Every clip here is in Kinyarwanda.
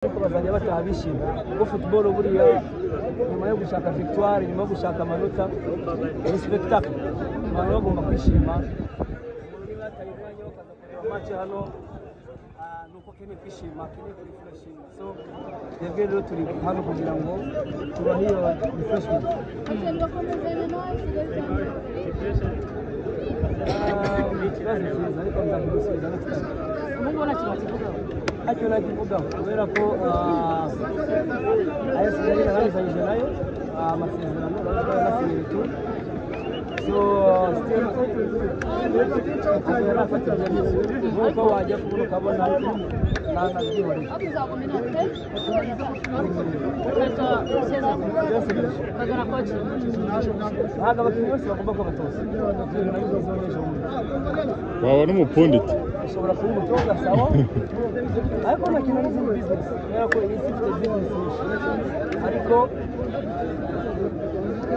ariko bazajya bataha bishimye kuko football buriya nyuma yo gushaka victoire nyuma yo gushaka amanota ni spectacle abantu bagomba kwishima niba bataye umwanya wo kaza kureba match hano nuko keneye kwishima keneye kurefreshinga so twebwe rero turi hano kugira ngo tubahe iyo refreshment ariko nzagusubiza next time umubona kibakivugaho icyo nakivugaho kubera ko ayasigaye narabizanyije nayo amasezerano barasinye tu so still yarafatira nuko wajya kubona ukabona nanabyihoreye ntabwo abakinnyi bose bagomba kuba batoza waba n'umupunditi ushobora kuba umutoza sawa ariko nakina n'izindi business kubera ko iyi ifite business nyinshi ariko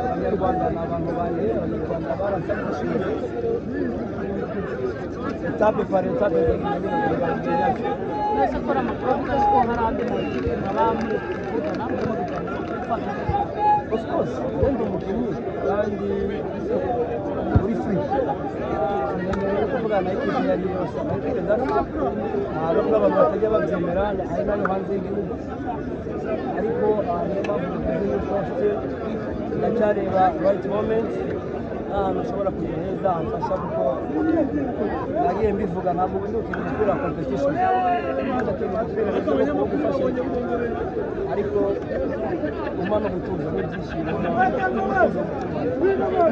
abanyarwanda ni abantu banjye abanyarwanda barashyizwe etape par etape nose akora amakuru avuga ko hari andi muntu abamuri kuvugana of course ndi umukinnyi kandi uri free kuvugana n'ikipe iyo ari yo yose nubwo abantu batajya babyemera hari n'ayo hanze y'igihugu ariko niyo mpamvu tuzi yuko mfite ndacyareba right moment ahantu ushobora kujya heza hamfasha kuko nagiye mbivuga ntabwo ubundi ukina umupira competition ndakina umupira rero wo gufasha ariko umwana gutuza n'ibyishimo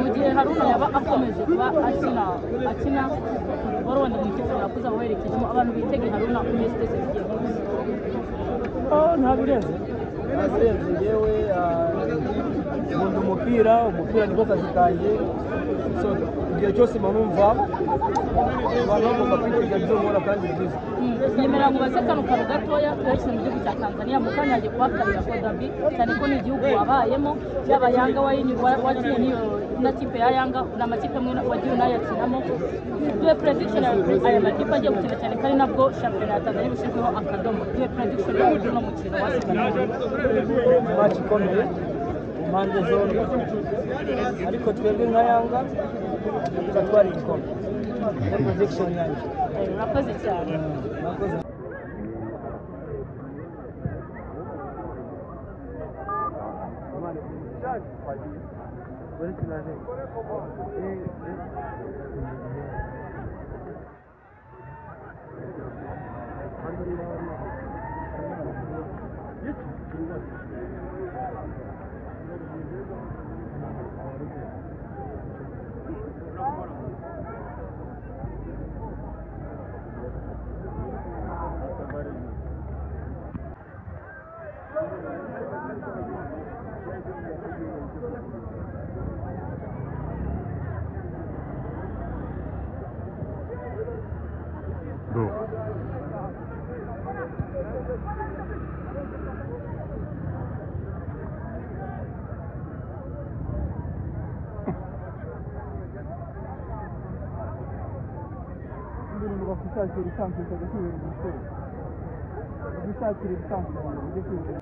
mu gihe Haruna yaba akomeje kuba akina wenda mu ikipe yakuza werekejemo abantu bitege Haruna kuri stage zigiye nta birenze yewe nkunda umupira niko kazi kanjye so igihe cyose manumva abantu bagomba kwitega ibyo nkora kandi byiza yemerera ngo baze kano kantu gatoya twese mu gihugu cya Tanzania mu kanya agiye kuhakarira Kodabi cyane ko ni igihugu wabayemo yaba Yanga wakinnye n'iyo na kipe ya Yanga n'amakipe amwe wagiye unayakinamo duhe prediction aya makipe agiye gukina cyane kandi nabwo shampiyona ya Tanzania bishyizweho akadomo duhe prediction y'uno mukino wasigaye match ikomeye impande zombi ariko twebwe nka Yanga turatwara igikombe muri prediction yanjye urakoze cyane bakishakira isanzwe cy'agaciro umusore bakishakira isanzwe ujye kwiga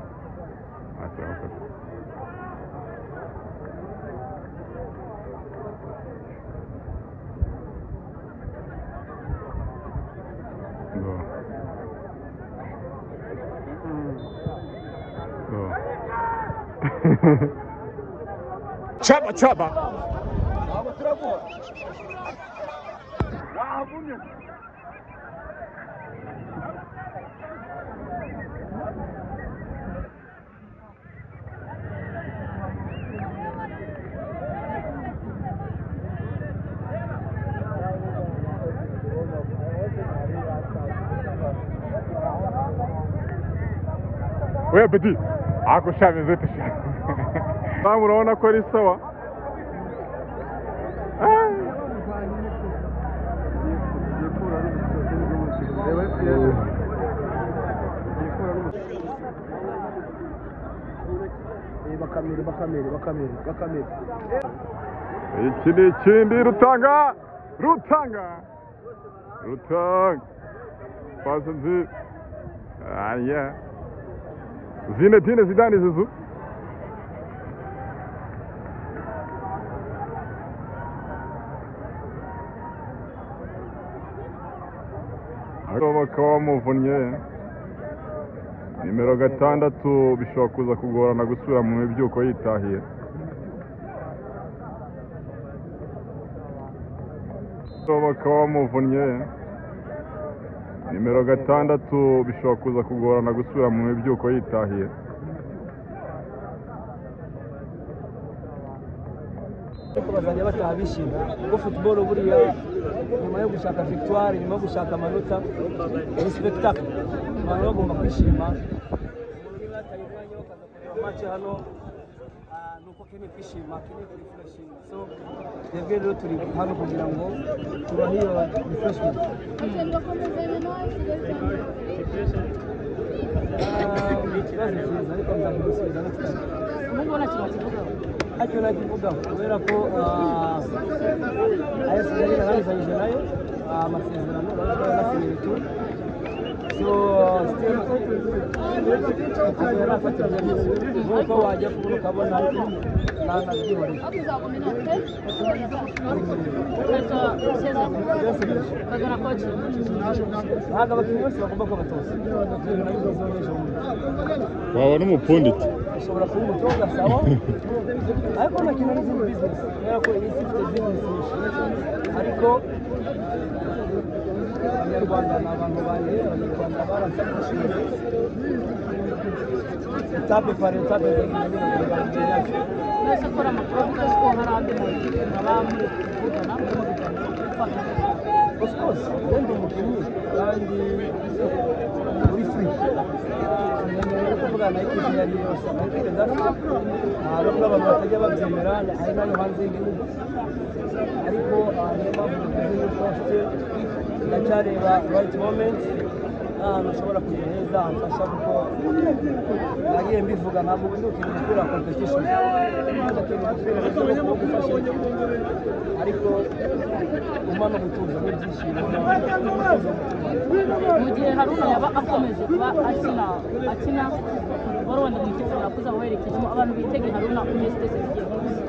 Chaba abo turaguha wabunye wewe bedi ako shameze tishaka Bamu unaona ko ari sawa bakamere iki ni ikindi Rutanga pasi nziza Zinedine Zidane Zizou. Bakaba bamuvunnye nimero 6 bishobora kuza kugorana gusubira mu mibyuko yitahiye. Bakaba bamuvunnye nimero 6 bishobora kuza kugorana gusubira mu mibyuko yitahiye. Ariko bazajya bataha bishima kuko football buriya nyuma yo gushaka victoire, nyuma yo gushaka amanota ni spectacle, abantu bagomba kwishima. Umuntu niba atayivanye bakaza kureba match hano nuko keneye kwishima, keneye refreshing. So twebwe rero turi hano kugira ngo tubahe iyo refreshment. Ikibazo cyiza ariko nzagusubiza next time. Mubona kibazo Ntacyo nakivugaho kubera ko AS Kigali narangizanyije nayo amasezerano barasinye tu. So still yarafatira nk'uko wajya kubona ukabona nanabyihoreye. Ntabwo abakinnyi bose bagomba kuba batoza. Waba n'umupunditi. Ushobora kuba umutoza sawa ariko nakina n'izindi business kubera ko iyi si ifite business nyinshi, ariko abanyarwanda ni abantu banjye, abanyarwanda barasabishije etape par etape wese akora amakuru kuko hari andi makipe n'abamwe kuvugana of course ndi umukinnyi kandi uri free kuvugana n'ikipe yari yose ikipe ndafite nubwo abantu batajya babyemera hari nayo hanze y'igihugu, ariko niyo mpamvu navuze yuko mfite ndacyareba right moment ahantu ushobora kujya heza hamfasha kuko nagiye mbivuga ntabwo ubundi ukina umupira wa competition ndakina umupira rero wo gufasha ariko umwana gutuza n'ibyishimo. mu gihe Haruna yaba akomeje kuba akina football wenda mu ikipe yakuza werekejemo abantu bitege Haruna muri stese zigiye hose.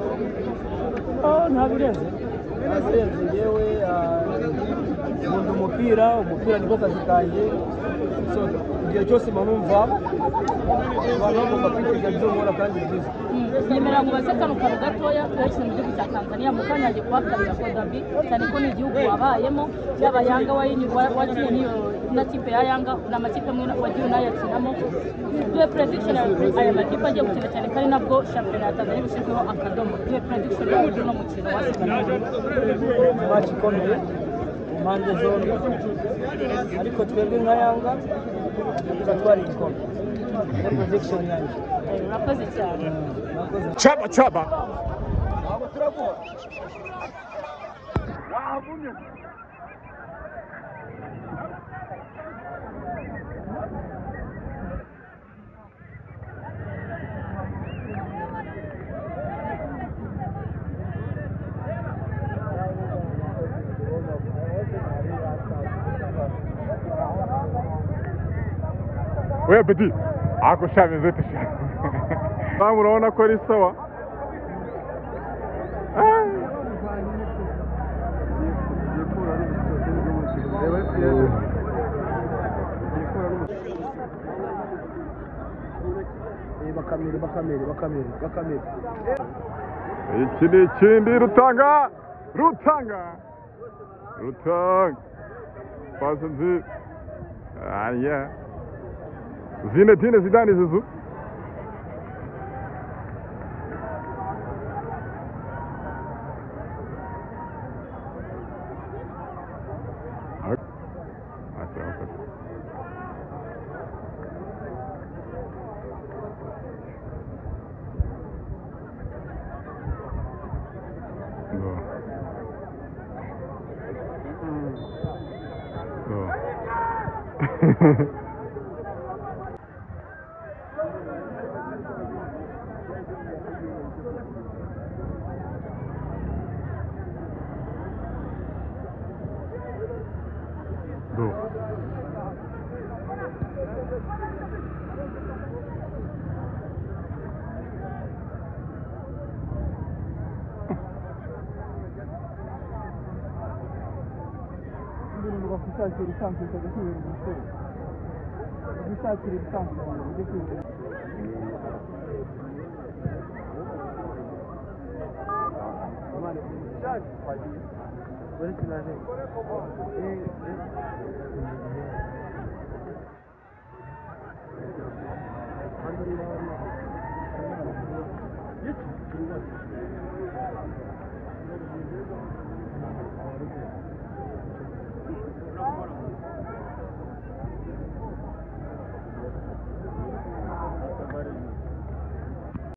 Ntabirenze yewe nkunda umupira niko kazi kanjye, so igihe cyose manumva abantu bagomba kwitega ibyo nkora kandi byiza. Nyemerera ngo baze kano kantu gatoya twerekeze mu gihugu cya Tanzania mu kanya agiye kuhakarira Kodabi cyane ko ni igihugu wabayemo, yaba Yanga wakinnye n'iyo na kipe ya Yanga n'amakipe amwe wagiye unayakinamo. Duhe prediction aya makipe agiye gukina cyane kandi nabwo shampiyona ya Tanzania bishyizweho akadomo. Duhe prediction y'uburyo no mukino wasigaye match ikomeye impande zombi, ariko twebwe nka Yanga turatwara igikombe. Prediction yanjye urakoze cyane. Chaba wewe Bedi ako shameze tesha Bamu unaona kweli sawa? bakamere ikindi Rutanga pasi nzi aya Zinedine Zidane Zizou. wishakira lisansi ukajya kwibera umusore wishakira lisansi ujye kwibera